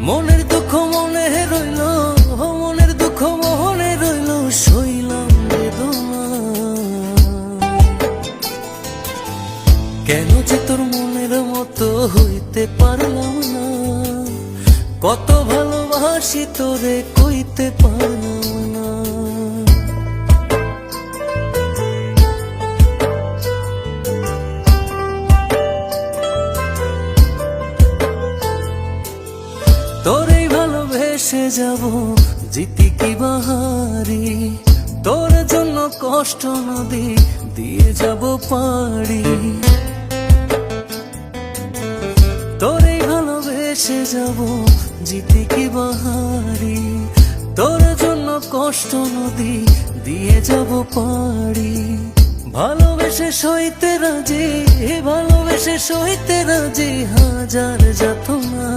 মনের দুঃখ মনে রইল, মনের দুঃখ মনে রইল, সইলাম বেদনা। কেন যে তোর মনের মতো হইতে পারলাম না, কত ভালোবাসি তোরে কইতে পারলাম না। তোরেই ভালোবেসে যাব জিতি কি বাহারি, তোর জন্য কষ্ট নদী দিয়ে যাব পাড়ি। তোরেই ভালোবেসে যাব জিতি কি বাহারি, তোর জন্য কষ্ট নদী দিয়ে যাব পাড়ি। ভালোবেসে সইতে রাজি, ভালোবেসে সইতে রাজি, হাজার যাতনা।